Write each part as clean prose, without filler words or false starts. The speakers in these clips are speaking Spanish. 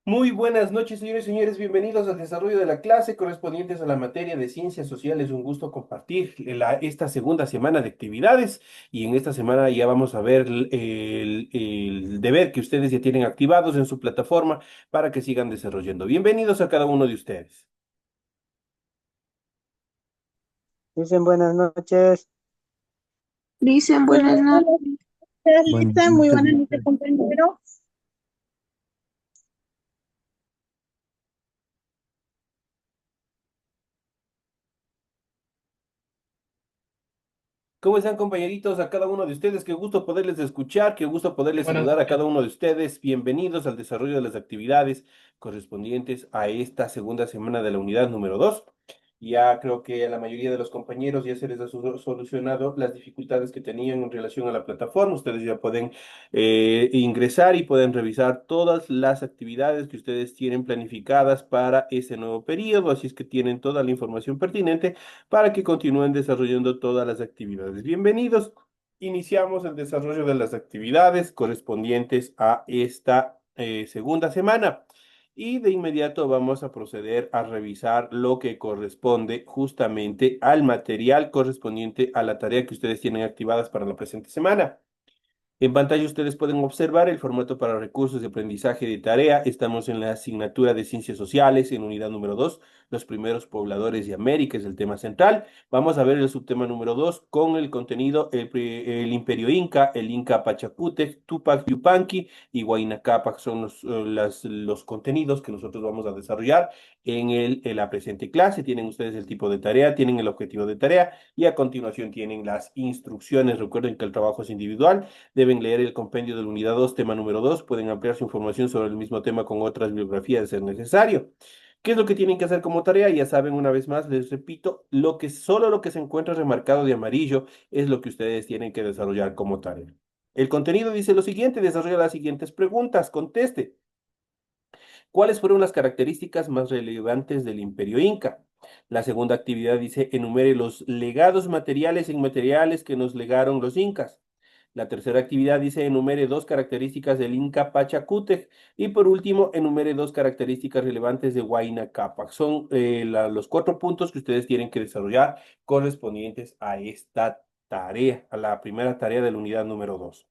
Muy buenas noches, señores y señores. Bienvenidos al desarrollo de la clase correspondientes a la materia de ciencias sociales. Un gusto compartir esta segunda semana de actividades y en esta semana ya vamos a ver el deber que ustedes ya tienen activados en su plataforma para que sigan desarrollando. Bienvenidos a cada uno de ustedes. Dicen buenas noches. Dicen Buenas buenas noches. noches, Buenas Lisa. Muy noches, buenas noches, Lisa. compañero. ¿Cómo están, compañeritos? A cada uno de ustedes, qué gusto poderles escuchar, qué gusto poderles saludar a cada uno de ustedes. Bienvenidos al desarrollo de las actividades correspondientes a esta segunda semana de la unidad número 2. Ya creo que a la mayoría de los compañeros ya se les ha solucionado las dificultades que tenían en relación a la plataforma. Ustedes ya pueden ingresar y pueden revisar todas las actividades que ustedes tienen planificadas para ese nuevo periodo, así es que tienen toda la información pertinente para que continúen desarrollando todas las actividades. Bienvenidos. Iniciamos el desarrollo de las actividades correspondientes a esta segunda semana. Y de inmediato vamos a proceder a revisar lo que corresponde justamente al material correspondiente a la tarea que ustedes tienen activadas para la presente semana. En pantalla ustedes pueden observar el formato para recursos de aprendizaje de tarea. Estamos en la asignatura de Ciencias Sociales, en unidad número 2, los primeros pobladores de América, es el tema central. Vamos a ver el subtema número 2 con el contenido, el Imperio Inca, el Inca Pachacútec, Tupac Yupanqui y Huayna Cápac son los contenidos que nosotros vamos a desarrollar en la presente clase. Tienen ustedes el tipo de tarea, tienen el objetivo de tarea y a continuación tienen las instrucciones. Recuerden que el trabajo es individual. Deben leer el compendio de la unidad 2, tema número 2. Pueden ampliar su información sobre el mismo tema con otras bibliografías de ser necesario. ¿Qué es lo que tienen que hacer como tarea? Ya saben, una vez más, les repito, solo lo que se encuentra remarcado de amarillo es lo que ustedes tienen que desarrollar como tarea. El contenido dice lo siguiente, desarrolla las siguientes preguntas, conteste. ¿Cuáles fueron las características más relevantes del Imperio Inca? La segunda actividad dice, enumere los legados materiales e inmateriales que nos legaron los incas. La tercera actividad dice, enumere dos características del Inca Pachacútec. Y por último, enumere dos características relevantes de Huayna Cápac. Son los cuatro puntos que ustedes tienen que desarrollar correspondientes a esta tarea, a la primera tarea de la unidad número 2.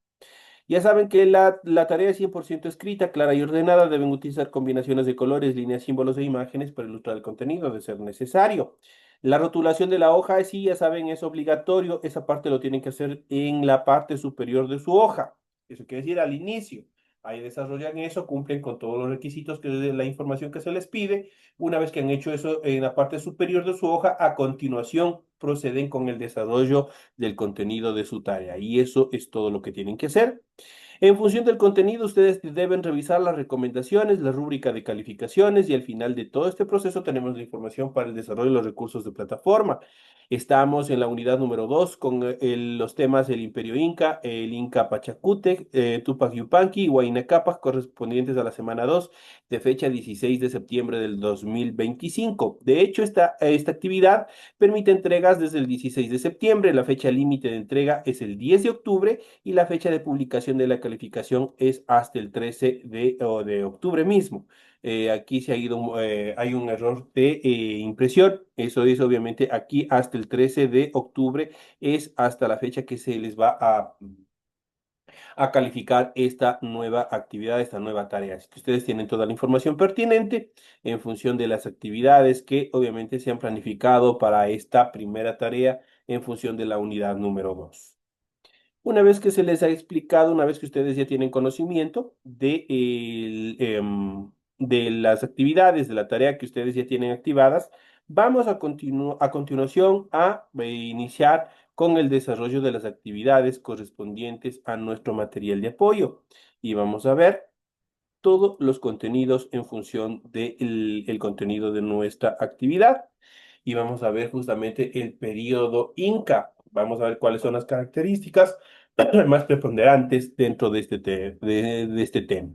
Ya saben que la tarea es 100% escrita, clara y ordenada. Deben utilizar combinaciones de colores, líneas, símbolos e imágenes para ilustrar el contenido, de ser necesario. La rotulación de la hoja, sí, ya saben, es obligatorio. Esa parte lo tienen que hacer en la parte superior de su hoja. Eso quiere decir al inicio. Ahí desarrollan eso, cumplen con todos los requisitos que de la información que se les pide. Una vez que han hecho eso en la parte superior de su hoja, a continuación proceden con el desarrollo del contenido de su tarea. Y eso es todo lo que tienen que hacer. En función del contenido, ustedes deben revisar las recomendaciones, la rúbrica de calificaciones y al final de todo este proceso tenemos la información para el desarrollo de los recursos de plataforma. Estamos en la unidad número 2 con los temas del Imperio Inca, el Inca Pachacútec, Tupac Yupanqui y Huayna Cápac correspondientes a la semana 2 de fecha 16 de septiembre del 2025. De hecho, esta actividad permite entregas desde el 16 de septiembre. La fecha límite de entrega es el 10 de octubre y la fecha de publicación de la calificación es hasta el 13 de octubre mismo. Aquí se ha ido, hay un error de impresión. Eso es obviamente aquí hasta el 13 de octubre es hasta la fecha que se les va a calificar esta nueva actividad, esta nueva tarea. Así que ustedes tienen toda la información pertinente en función de las actividades que obviamente se han planificado para esta primera tarea en función de la unidad número 2. Una vez que se les ha explicado, una vez que ustedes ya tienen conocimiento de las actividades, de la tarea que ustedes ya tienen activadas, vamos a continuación a iniciar con el desarrollo de las actividades correspondientes a nuestro material de apoyo. Y vamos a ver todos los contenidos en función del el contenido de nuestra actividad. Y vamos a ver justamente el periodo Inca. Vamos a ver cuáles son las características más preponderantes dentro de este tema.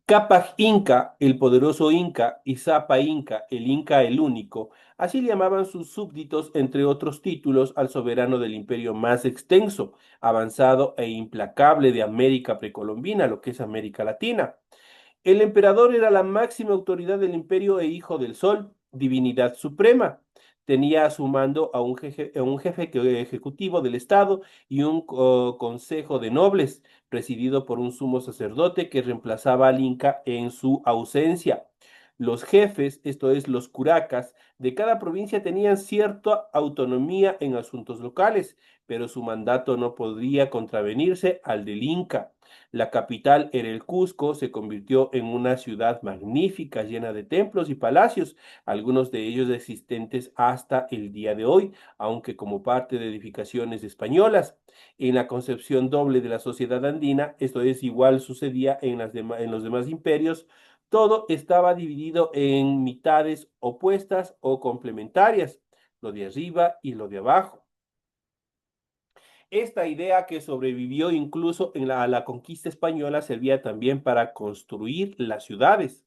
Capac Inca, el poderoso Inca, y Zapa Inca, el Inca el único, así le llamaban sus súbditos, entre otros títulos, al soberano del imperio más extenso, avanzado e implacable de América precolombina, lo que es América Latina. El emperador era la máxima autoridad del imperio e hijo del sol, divinidad suprema. Tenía a su mando a un jefe ejecutivo del Estado y un consejo de nobles, presidido por un sumo sacerdote que reemplazaba al Inca en su ausencia. Los jefes, esto es, los curacas, de cada provincia tenían cierta autonomía en asuntos locales, pero su mandato no podría contravenirse al del Inca. La capital era el Cusco, se convirtió en una ciudad magnífica, llena de templos y palacios, algunos de ellos existentes hasta el día de hoy, aunque como parte de edificaciones españolas. En la concepción doble de la sociedad andina, esto es igual sucedía en en los demás imperios, todo estaba dividido en mitades opuestas o complementarias, lo de arriba y lo de abajo. Esta idea que sobrevivió incluso en a la conquista española servía también para construir las ciudades.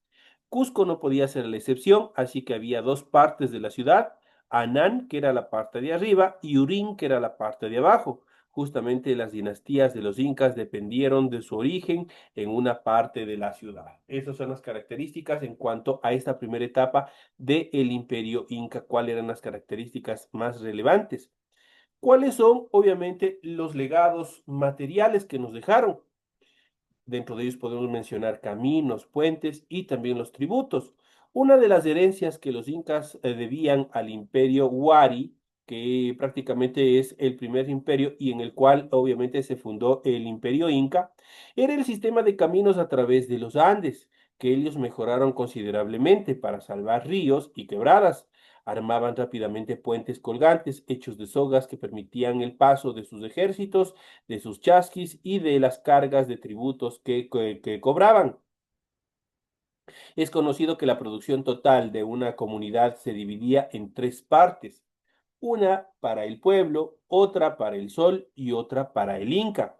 Cusco no podía ser la excepción, así que había dos partes de la ciudad, Anán, que era la parte de arriba, y Urín, que era la parte de abajo. Justamente las dinastías de los incas dependieron de su origen en una parte de la ciudad. Esas son las características en cuanto a esta primera etapa del imperio inca. ¿Cuáles eran las características más relevantes? ¿Cuáles son, obviamente, los legados materiales que nos dejaron? Dentro de ellos podemos mencionar caminos, puentes y también los tributos. Una de las herencias que los incas debían al imperio Huari, que prácticamente es el primer imperio y en el cual obviamente se fundó el imperio inca, era el sistema de caminos a través de los Andes, que ellos mejoraron considerablemente para salvar ríos y quebradas. Armaban rápidamente puentes colgantes hechos de sogas que permitían el paso de sus ejércitos, de sus chasquis y de las cargas de tributos que cobraban. Es conocido que la producción total de una comunidad se dividía en tres partes, una para el pueblo, otra para el sol y otra para el Inca.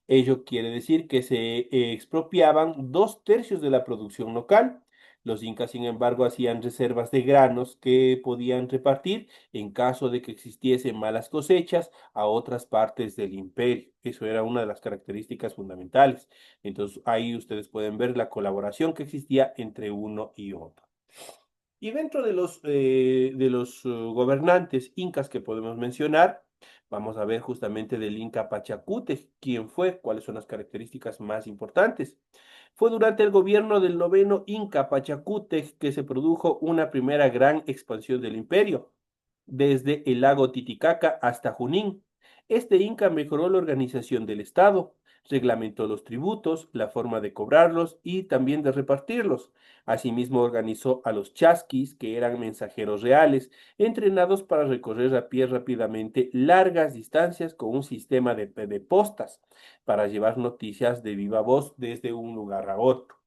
Ello quiere decir que se expropiaban dos tercios de la producción local. Los incas, sin embargo, hacían reservas de granos que podían repartir en caso de que existiesen malas cosechas a otras partes del imperio. Eso era una de las características fundamentales. Entonces, ahí ustedes pueden ver la colaboración que existía entre uno y otro. Y dentro de los gobernantes incas que podemos mencionar, vamos a ver justamente del Inca Pachacútec, quién fue, cuáles son las características más importantes. Fue durante el gobierno del noveno Inca Pachacútec que se produjo una primera gran expansión del imperio, desde el lago Titicaca hasta Junín. Este Inca mejoró la organización del Estado, reglamentó los tributos, la forma de cobrarlos y también de repartirlos. Asimismo, organizó a los chasquis, que eran mensajeros reales, entrenados para recorrer a pie rápidamente largas distancias con un sistema de postas para llevar noticias de viva voz desde un lugar a otro.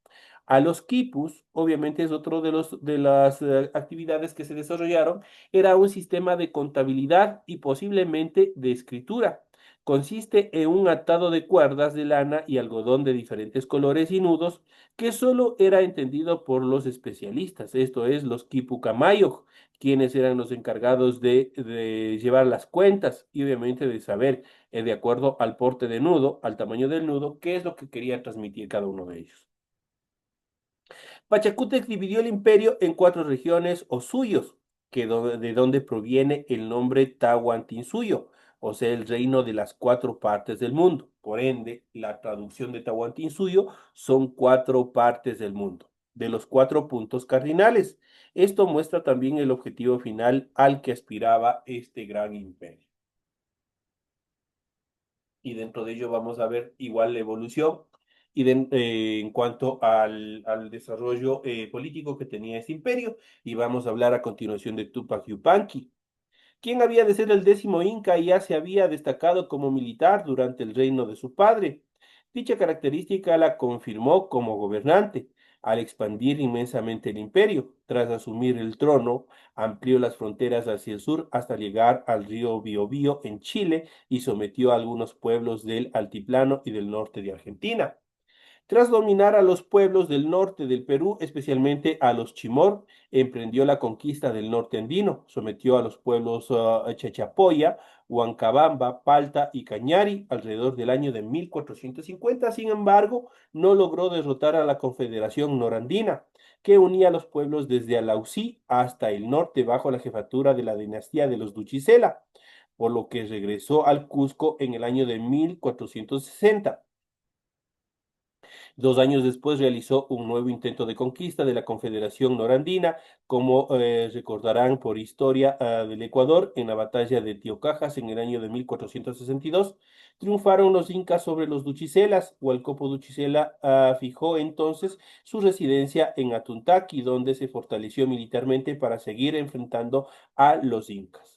A los quipus, obviamente es otro de las actividades que se desarrollaron, era un sistema de contabilidad y posiblemente de escritura. Consiste en un atado de cuerdas de lana y algodón de diferentes colores y nudos que solo era entendido por los especialistas, esto es, los quipucamayos, quienes eran los encargados de llevar las cuentas y obviamente de saber, de acuerdo al porte de nudo, al tamaño del nudo, qué es lo que quería transmitir cada uno de ellos. Pachacútec dividió el imperio en cuatro regiones o suyos, de donde proviene el nombre Tahuantinsuyo, o sea, el reino de las cuatro partes del mundo. Por ende, la traducción de Tahuantinsuyo son cuatro partes del mundo, de los cuatro puntos cardinales. Esto muestra también el objetivo final al que aspiraba este gran imperio. Y dentro de ello vamos a ver igual la evolución en cuanto al desarrollo político que tenía este imperio. Y vamos a hablar a continuación de Tupac Yupanqui, quien había de ser el décimo Inca y ya se había destacado como militar durante el reino de su padre. Dicha característica la confirmó como gobernante al expandir inmensamente el imperio. Tras asumir el trono, amplió las fronteras hacia el sur hasta llegar al río Biobío en Chile y sometió a algunos pueblos del altiplano y del norte de Argentina. Tras dominar a los pueblos del norte del Perú, especialmente a los Chimor, emprendió la conquista del norte andino, sometió a los pueblos Chachapoya, Huancabamba, Palta y Cañari alrededor del año de 1450. Sin embargo, no logró derrotar a la Confederación Norandina, que unía a los pueblos desde Alausí hasta el norte bajo la jefatura de la dinastía de los Duchicela, por lo que regresó al Cusco en el año de 1460. 2 años después realizó un nuevo intento de conquista de la Confederación Norandina, como recordarán por historia del Ecuador, en la batalla de Tiocajas en el año de 1462. Triunfaron los incas sobre los duchicelas. Hualcopo Duchicela fijó entonces su residencia en Atuntaqui, donde se fortaleció militarmente para seguir enfrentando a los incas.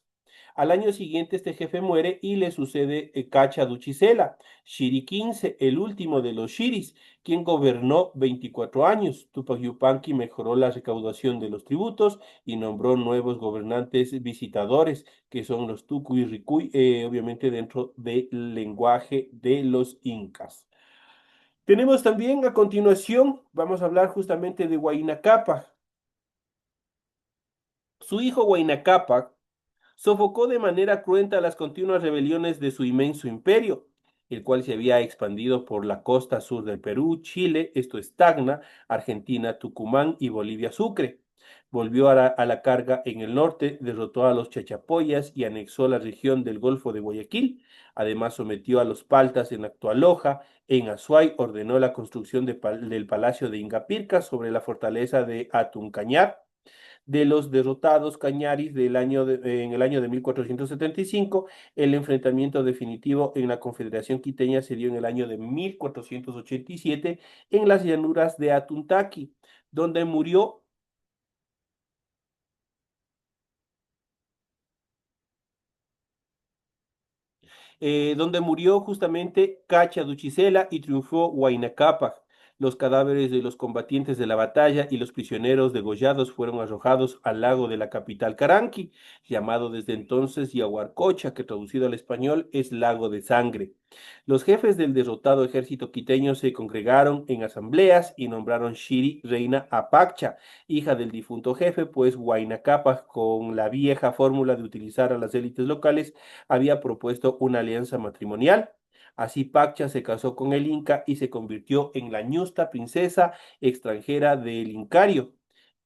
Al año siguiente este jefe muere y le sucede Cacha Duchicela, Shiri XV, el último de los Shiris, quien gobernó 24 años. Tupac Yupanqui mejoró la recaudación de los tributos y nombró nuevos gobernantes visitadores, que son los Tucu y Ricuy, obviamente dentro del lenguaje de los incas. Tenemos también a continuación, vamos a hablar justamente de Huayna Cápac. Su hijo Huayna Cápac sofocó de manera cruenta las continuas rebeliones de su inmenso imperio, el cual se había expandido por la costa sur del Perú, Chile, esto es Tacna, Argentina, Tucumán y Bolivia Sucre. Volvió a la carga en el norte, derrotó a los chachapoyas y anexó la región del Golfo de Guayaquil. Además, sometió a los paltas en actual Loja. En Azuay ordenó la construcción del Palacio de Ingapirca sobre la fortaleza de Atuncañar de los derrotados cañaris en el año de 1475. El enfrentamiento definitivo en la Confederación Quiteña se dio en el año de 1487 en las llanuras de Atuntaqui, donde murió justamente Cacha Duchicela y triunfó Huayna Cápac. Los cadáveres de los combatientes de la batalla y los prisioneros degollados fueron arrojados al lago de la capital Caranqui, llamado desde entonces Yaguarcocha, que traducido al español es lago de sangre. Los jefes del derrotado ejército quiteño se congregaron en asambleas y nombraron Shiri reina Apaccha, hija del difunto jefe, pues Huayna Cápac, con la vieja fórmula de utilizar a las élites locales, había propuesto una alianza matrimonial. Así Paccha se casó con el Inca y se convirtió en la ñusta princesa extranjera del Incario.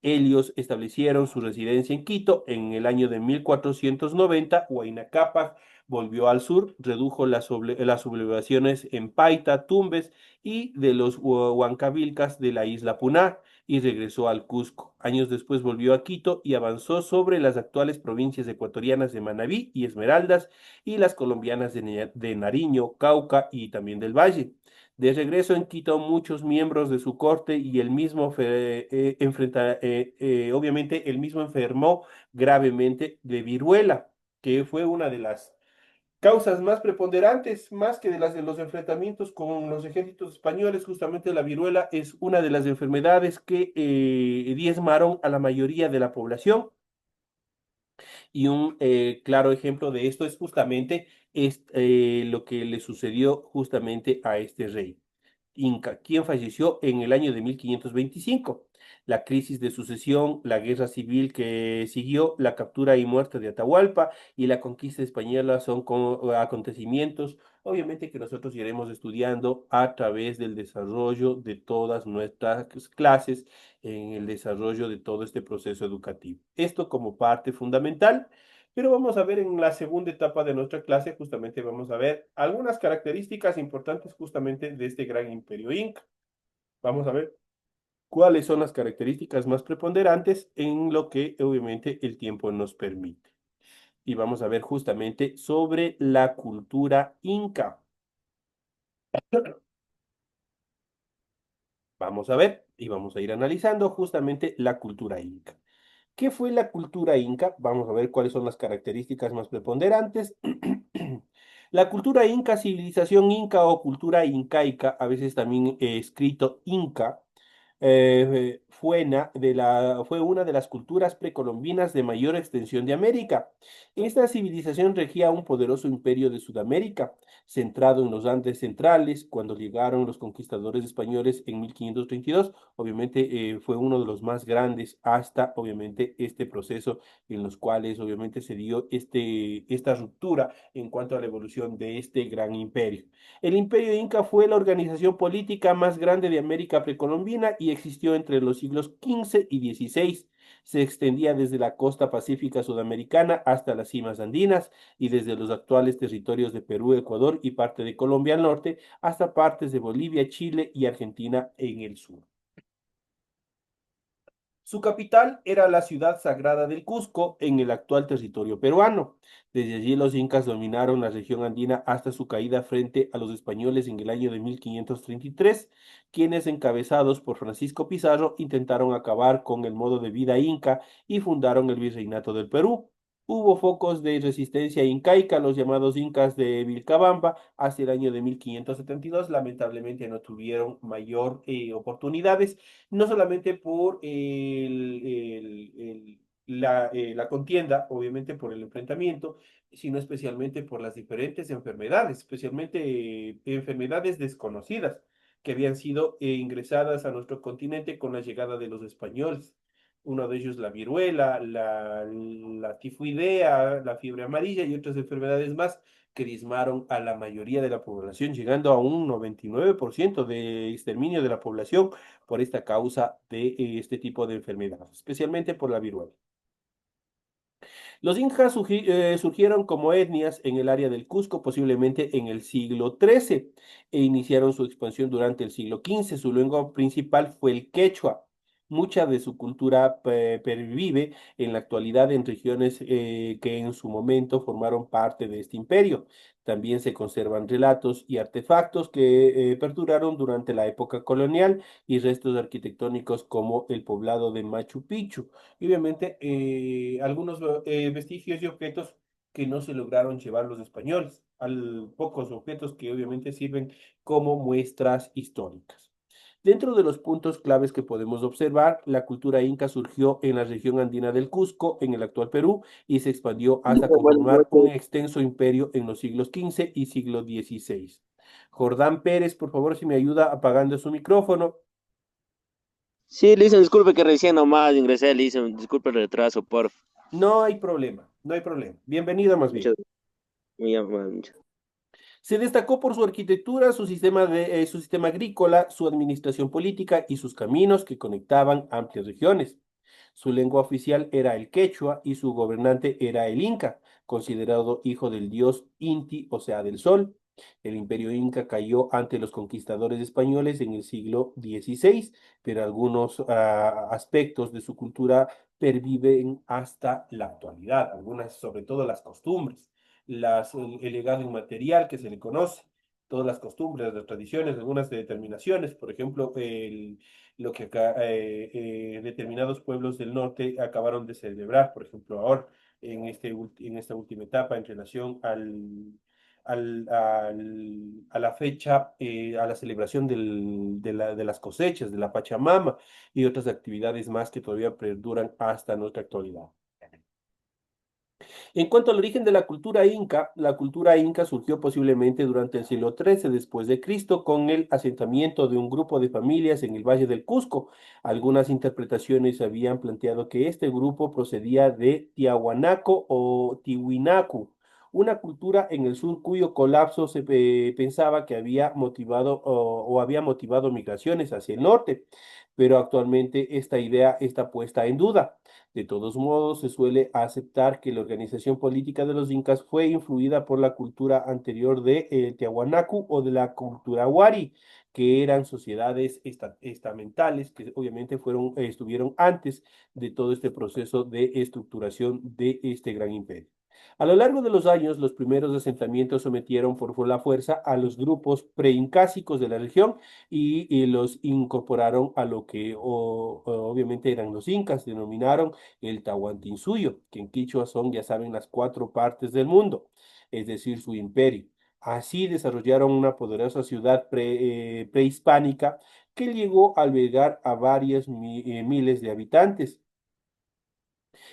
Ellos establecieron su residencia en Quito. En el año de 1490, Huayna Cápac volvió al sur, redujo las sublevaciones en Paita, Tumbes y de los Huancavilcas de la isla Puná y regresó al Cusco. Años después volvió a Quito y avanzó sobre las actuales provincias ecuatorianas de Manabí y Esmeraldas y las colombianas de Nariño, Cauca y también del Valle. De regreso en Quito, muchos miembros de su corte y el mismo obviamente el mismo enfermó gravemente de viruela, que fue una de las causas más preponderantes, más que de las de los enfrentamientos con los ejércitos españoles. Justamente la viruela es una de las enfermedades que diezmaron a la mayoría de la población. Y un claro ejemplo de esto es justamente lo que le sucedió justamente a este rey Inca, quien falleció en el año de 1525. La crisis de sucesión, la guerra civil que siguió, la captura y muerte de Atahualpa y la conquista española son acontecimientos, obviamente, que nosotros iremos estudiando a través del desarrollo de todas nuestras clases, en el desarrollo de todo este proceso educativo. Esto como parte fundamental. Pero vamos a ver en la segunda etapa de nuestra clase, justamente vamos a ver algunas características importantes justamente de este gran imperio inca. Vamos a ver cuáles son las características más preponderantes en lo que obviamente el tiempo nos permite. Y vamos a ver justamente sobre la cultura inca. Vamos a ver y vamos a ir analizando justamente la cultura inca. ¿Qué fue la cultura inca? Vamos a ver cuáles son las características más preponderantes. La cultura inca, civilización inca o cultura incaica, a veces también escrito inca, fue una de las culturas precolombinas de mayor extensión de América. Esta civilización regía un poderoso imperio de Sudamérica, centrado en los Andes centrales, cuando llegaron los conquistadores españoles en 1532. Obviamente fue uno de los más grandes hasta, obviamente, este proceso en los cuales, obviamente, se dio esta ruptura en cuanto a la evolución de este gran imperio. El imperio inca fue la organización política más grande de América precolombina y existió entre los siglos XV y XVI. Se extendía desde la costa pacífica sudamericana hasta las cimas andinas y desde los actuales territorios de Perú, Ecuador y parte de Colombia al norte hasta partes de Bolivia, Chile y Argentina en el sur. Su capital era la ciudad sagrada del Cusco, en el actual territorio peruano. Desde allí los incas dominaron la región andina hasta su caída frente a los españoles en el año de 1533, quienes, encabezados por Francisco Pizarro, intentaron acabar con el modo de vida inca y fundaron el Virreinato del Perú. Hubo focos de resistencia incaica, los llamados incas de Vilcabamba, hasta el año de 1572. Lamentablemente no tuvieron mayor oportunidades, no solamente por la contienda, obviamente por el enfrentamiento, sino especialmente por las diferentes enfermedades, especialmente enfermedades desconocidas que habían sido ingresadas a nuestro continente con la llegada de los españoles. Uno de ellos la viruela, la tifoidea, la fiebre amarilla y otras enfermedades más que diezmaron a la mayoría de la población, llegando a un 99% de exterminio de la población por esta causa de este tipo de enfermedades, especialmente por la viruela. Los incas surgieron como etnias en el área del Cusco, posiblemente en el siglo XIII, e iniciaron su expansión durante el siglo XV. Su lengua principal fue el quechua. Mucha de su cultura pervive en la actualidad en regiones que en su momento formaron parte de este imperio. También se conservan relatos y artefactos que perduraron durante la época colonial y restos arquitectónicos como el poblado de Machu Picchu y obviamente algunos vestigios y objetos que no se lograron llevar los españoles, pocos objetos que obviamente sirven como muestras históricas. Dentro de los puntos claves que podemos observar, la cultura inca surgió en la región andina del Cusco, en el actual Perú, y se expandió hasta Buenas conformar un noches. extenso imperio en los siglos XV y siglo XVI. Jordán Pérez, por favor, si me ayuda apagando su micrófono. Sí, Lisa, disculpe que recién nomás ingresé, Lisa, disculpe el retraso, por No hay problema, no hay problema. Bienvenido más bien. muchas, muy amable. Se destacó por su arquitectura, su sistema agrícola, su administración política y sus caminos que conectaban amplias regiones. Su lengua oficial era el quechua y su gobernante era el inca, considerado hijo del dios Inti, o sea, del sol. El imperio inca cayó ante los conquistadores españoles en el siglo XVI, pero algunos aspectos de su cultura perviven hasta la actualidad, algunas, sobre todo las costumbres, el legado inmaterial que se le conoce, todas las costumbres, las tradiciones, algunas determinaciones, por ejemplo, lo que acá determinados pueblos del norte acabaron de celebrar, por ejemplo, ahora, en esta última etapa en relación a la fecha, a la celebración de las cosechas, de la Pachamama y otras actividades más que todavía perduran hasta nuestra actualidad. En cuanto al origen de la cultura inca surgió posiblemente durante el siglo XIII después de Cristo con el asentamiento de un grupo de familias en el Valle del Cusco. Algunas interpretaciones habían planteado que este grupo procedía de Tiahuanaco o Tiwinaku, una cultura en el sur cuyo colapso se pensaba que había motivado o había motivado migraciones hacia el norte, pero actualmente esta idea está puesta en duda. De todos modos, se suele aceptar que la organización política de los incas fue influida por la cultura anterior de Tiahuanacu o de la cultura Wari, que eran sociedades estamentales que obviamente estuvieron antes de todo este proceso de estructuración de este gran imperio. A lo largo de los años, los primeros asentamientos sometieron por la fuerza a los grupos preincásicos de la región y los incorporaron a lo que obviamente eran los incas, denominaron el Tahuantinsuyo, que en Quichua son, ya saben, las cuatro partes del mundo, es decir, su imperio. Así desarrollaron una poderosa ciudad prehispánica que llegó a albergar a varias miles de habitantes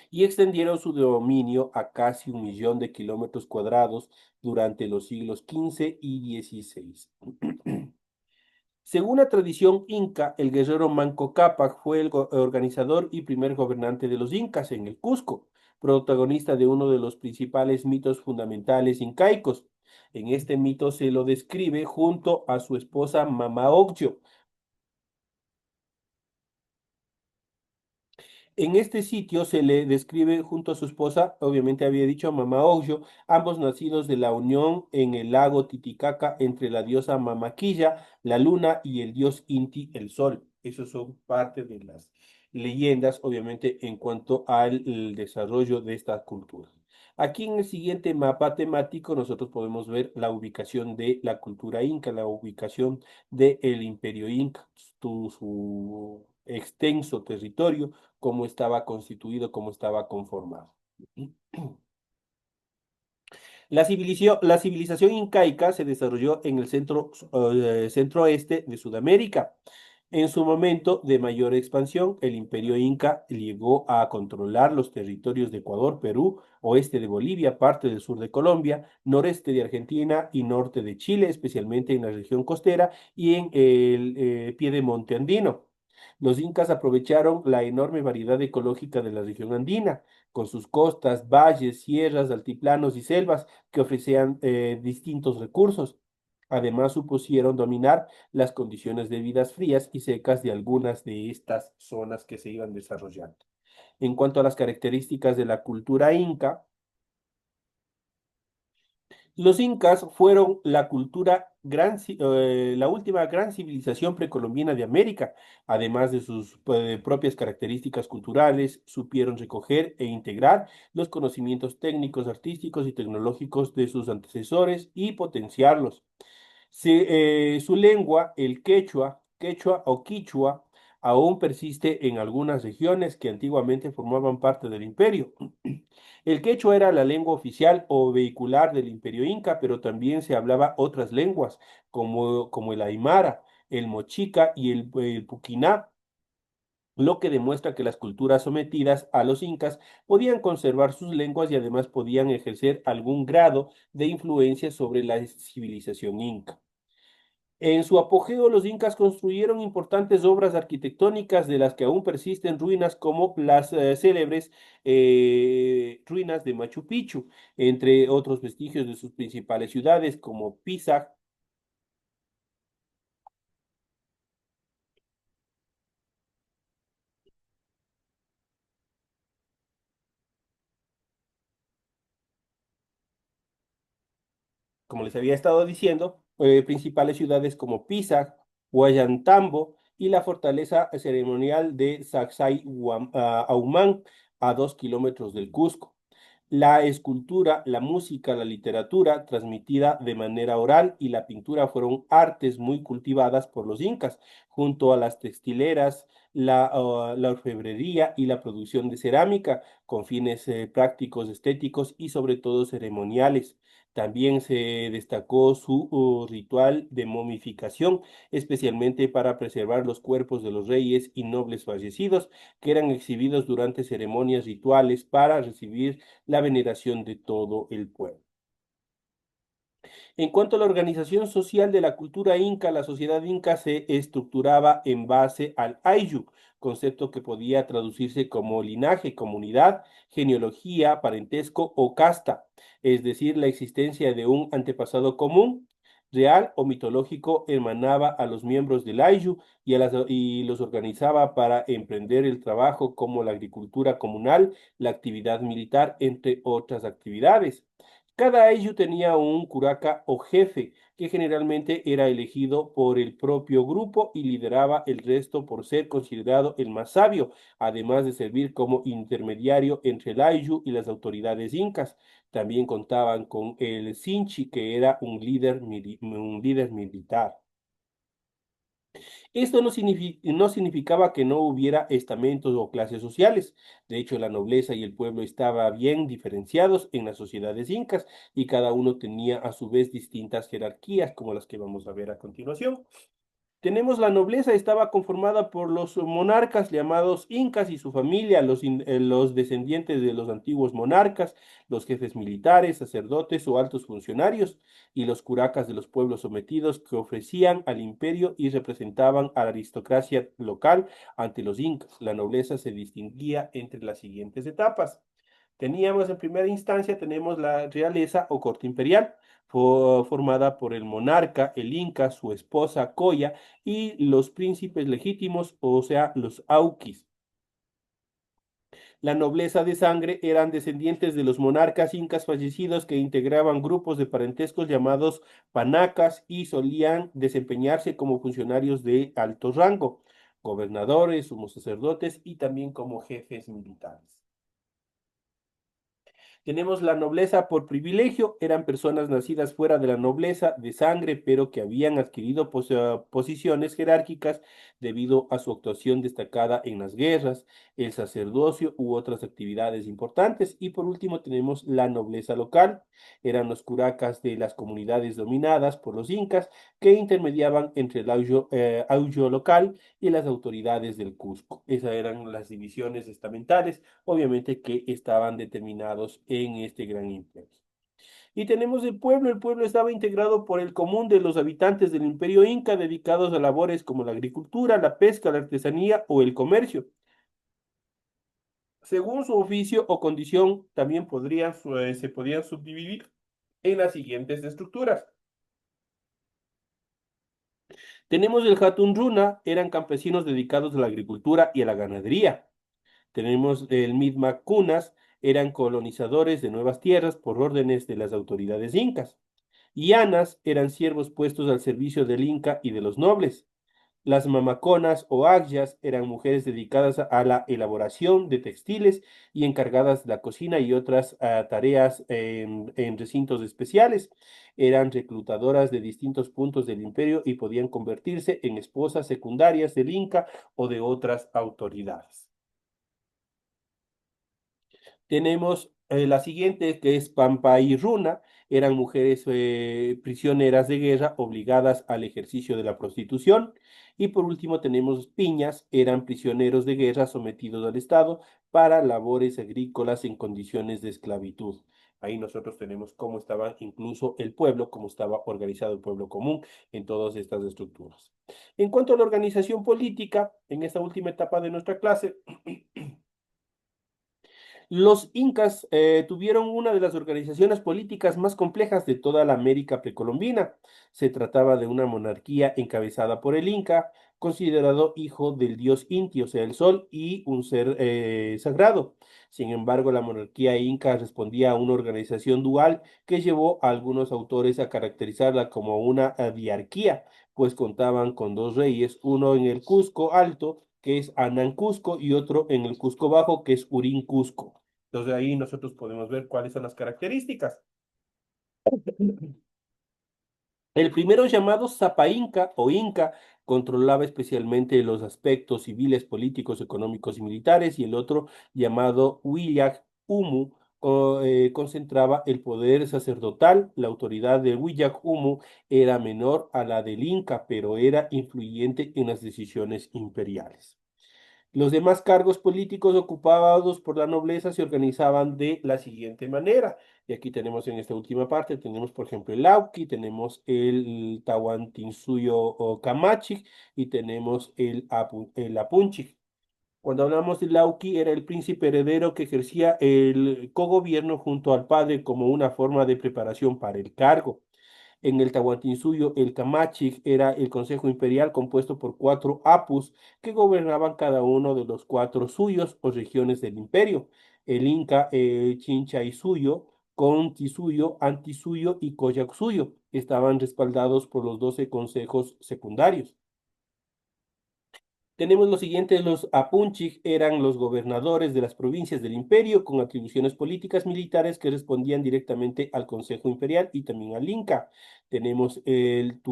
y extendieron su dominio a casi 1 millón de kilómetros cuadrados durante los siglos XV y XVI. Según la tradición inca, el guerrero Manco Cápac fue el organizador y primer gobernante de los incas en el Cusco, protagonista de uno de los principales mitos fundamentales incaicos. En este mito se lo describe junto a su esposa Mama Ocllo. En este sitio se le describe junto a su esposa, obviamente había dicho Mama Ocllo, ambos nacidos de la unión en el lago Titicaca entre la diosa Mamaquilla, la luna, y el dios Inti, el sol. Esos son parte de las leyendas, obviamente, en cuanto al el desarrollo de esta cultura. Aquí en el siguiente mapa temático nosotros podemos ver la ubicación de la cultura inca, la ubicación del imperio inca, su extenso territorio, cómo estaba constituido, cómo estaba conformado. La civilización incaica se desarrolló en el centro-oeste de Sudamérica. En su momento de mayor expansión, el imperio inca llegó a controlar los territorios de Ecuador, Perú, oeste de Bolivia, parte del sur de Colombia, noreste de Argentina y norte de Chile, especialmente en la región costera y en el piedemonte andino. Los incas aprovecharon la enorme variedad ecológica de la región andina, con sus costas, valles, sierras, altiplanos y selvas que ofrecían distintos recursos. Además, supusieron dominar las condiciones de vidas frías y secas de algunas de estas zonas que se iban desarrollando. En cuanto a las características de la cultura inca, los incas fueron la última gran civilización precolombina de América. Además de sus propias características culturales, supieron recoger e integrar los conocimientos técnicos, artísticos y tecnológicos de sus antecesores y potenciarlos. Su lengua, el quechua o quichua, aún persiste en algunas regiones que antiguamente formaban parte del imperio. El quechua era la lengua oficial o vehicular del imperio inca, pero también se hablaba otras lenguas, como el aymara, el mochica y el puquiná, lo que demuestra que las culturas sometidas a los incas podían conservar sus lenguas y además podían ejercer algún grado de influencia sobre la civilización inca. En su apogeo, los incas construyeron importantes obras arquitectónicas de las que aún persisten ruinas como las célebres ruinas de Machu Picchu, entre otros vestigios de sus principales ciudades como Pisa, como les había estado diciendo, principales ciudades como Pisa, Huallantambo y la fortaleza ceremonial de Sacsayhuamán, a 2 kilómetros del Cusco. La escultura, la música, la literatura transmitida de manera oral y la pintura fueron artes muy cultivadas por los incas, junto a las textileras, la orfebrería y la producción de cerámica con fines prácticos, estéticos y sobre todo ceremoniales. También se destacó su ritual de momificación, especialmente para preservar los cuerpos de los reyes y nobles fallecidos, que eran exhibidos durante ceremonias rituales para recibir la veneración de todo el pueblo. En cuanto a la organización social de la cultura inca, la sociedad inca se estructuraba en base al Ayllu, concepto que podía traducirse como linaje, comunidad, genealogía, parentesco o casta, es decir, la existencia de un antepasado común, real o mitológico, emanaba a los miembros del Ayllu y los organizaba para emprender el trabajo como la agricultura comunal, la actividad militar, entre otras actividades. Cada ayllu tenía un curaca o jefe, que generalmente era elegido por el propio grupo y lideraba el resto por ser considerado el más sabio, además de servir como intermediario entre el ayllu y las autoridades incas. También contaban con el Sinchi, que era un líder militar. Esto no significaba que no hubiera estamentos o clases sociales. De hecho, la nobleza y el pueblo estaban bien diferenciados en las sociedades incas y cada uno tenía a su vez distintas jerarquías, como las que vamos a ver a continuación. Tenemos la nobleza, estaba conformada por los monarcas llamados incas y su familia, los descendientes de los antiguos monarcas, los jefes militares, sacerdotes o altos funcionarios, y los curacas de los pueblos sometidos que ofrecían al imperio y representaban a la aristocracia local ante los incas. La nobleza se distinguía entre las siguientes etapas. Teníamos en primera instancia, tenemos la realeza o corte imperial, formada por el monarca, el inca, su esposa Coya y los príncipes legítimos, o sea, los auquis. La nobleza de sangre eran descendientes de los monarcas incas fallecidos que integraban grupos de parentescos llamados panacas y solían desempeñarse como funcionarios de alto rango, gobernadores, sumos sacerdotes y también como jefes militares. Tenemos la nobleza por privilegio, eran personas nacidas fuera de la nobleza de sangre, pero que habían adquirido posiciones jerárquicas debido a su actuación destacada en las guerras, el sacerdocio u otras actividades importantes. Y por último tenemos la nobleza local, eran los curacas de las comunidades dominadas por los incas que intermediaban entre el auyo local y las autoridades del Cusco. Esas eran las divisiones estamentales obviamente que estaban determinados en este gran imperio. Y tenemos el pueblo estaba integrado por el común de los habitantes del imperio inca dedicados a labores como la agricultura, la pesca, la artesanía o el comercio. Según su oficio o condición, también se podían subdividir en las siguientes estructuras. Tenemos el Hatun Runa, eran campesinos dedicados a la agricultura y a la ganadería. Tenemos el Mi'kmaq Cunas, eran colonizadores de nuevas tierras por órdenes de las autoridades incas. Llanas eran siervos puestos al servicio del Inca y de los nobles. Las mamaconas o agyas eran mujeres dedicadas a la elaboración de textiles y encargadas de la cocina y otras tareas en recintos especiales. Eran reclutadoras de distintos puntos del imperio y podían convertirse en esposas secundarias del Inca o de otras autoridades. Tenemos la siguiente, que es Pampa y Runa, eran mujeres prisioneras de guerra obligadas al ejercicio de la prostitución. Y por último tenemos Piñas, eran prisioneros de guerra sometidos al Estado para labores agrícolas en condiciones de esclavitud. Ahí nosotros tenemos cómo estaba incluso el pueblo, cómo estaba organizado el pueblo común en todas estas estructuras. En cuanto a la organización política, en esta última etapa de nuestra clase, los incas tuvieron una de las organizaciones políticas más complejas de toda la América precolombina. Se trataba de una monarquía encabezada por el Inca, considerado hijo del dios Inti, o sea, el sol, y un ser sagrado. Sin embargo, la monarquía inca respondía a una organización dual que llevó a algunos autores a caracterizarla como una diarquía, pues contaban con dos reyes, uno en el Cusco Alto, que es Anán Cusco, y otro en el Cusco Bajo, que es Urín Cusco. Entonces ahí nosotros podemos ver cuáles son las características. El primero llamado Zapa Inca o Inca controlaba especialmente los aspectos civiles, políticos, económicos y militares, y el otro llamado Huillac Humu concentraba el poder sacerdotal. La autoridad de Huillac Humu era menor a la del Inca, pero era influyente en las decisiones imperiales. Los demás cargos políticos ocupados por la nobleza se organizaban de la siguiente manera. Y aquí tenemos en esta última parte, tenemos por ejemplo el Lauqui, tenemos el Tahuantinsuyo o Camachi y tenemos el Apunchi. Cuando hablamos del Lauqui, era el príncipe heredero que ejercía el cogobierno junto al padre como una forma de preparación para el cargo. En el Tahuantinsuyo, el Camachic era el consejo imperial compuesto por cuatro apus que gobernaban cada uno de los cuatro suyos o regiones del imperio. El Inca, Chinchaysuyo, Contisuyo, Antisuyo y Coyacsuyo estaban respaldados por los 12 consejos secundarios. Tenemos los siguientes, los Apunchig eran los gobernadores de las provincias del imperio con atribuciones políticas militares que respondían directamente al Consejo Imperial y también al Inca. Tenemos el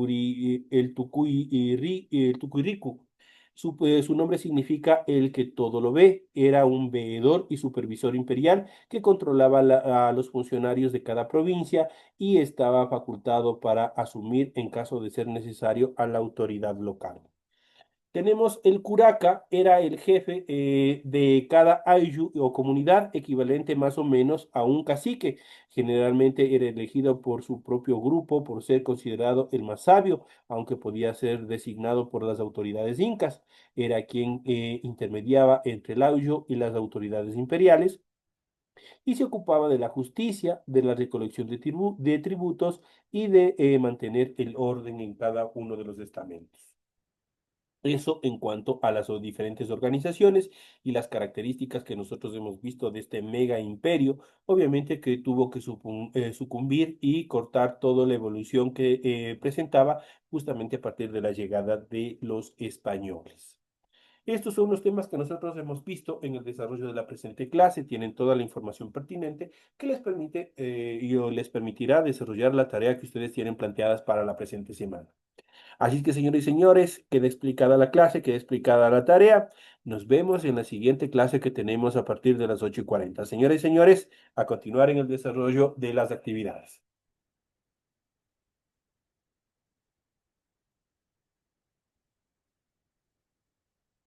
Tucuiricu. Su nombre significa el que todo lo ve. Era un veedor y supervisor imperial que controlaba a los funcionarios de cada provincia y estaba facultado para asumir, en caso de ser necesario, a la autoridad local. Tenemos el curaca, era el jefe de cada ayllu o comunidad, equivalente más o menos a un cacique. Generalmente era elegido por su propio grupo por ser considerado el más sabio, aunque podía ser designado por las autoridades incas. Era quien intermediaba entre el ayllu y las autoridades imperiales y se ocupaba de la justicia, de la recolección de tributos y de mantener el orden en cada uno de los estamentos. Eso en cuanto a las diferentes organizaciones y las características que nosotros hemos visto de este mega imperio, obviamente que tuvo que sucumbir y cortar toda la evolución que presentaba justamente a partir de la llegada de los españoles. Estos son los temas que nosotros hemos visto en el desarrollo de la presente clase, tienen toda la información pertinente que les permite y o les permitirá desarrollar la tarea que ustedes tienen planteadas para la presente semana. Así que, señores y señores, queda explicada la clase, queda explicada la tarea. Nos vemos en la siguiente clase que tenemos a partir de las 8:40. Señores y señores, a continuar en el desarrollo de las actividades.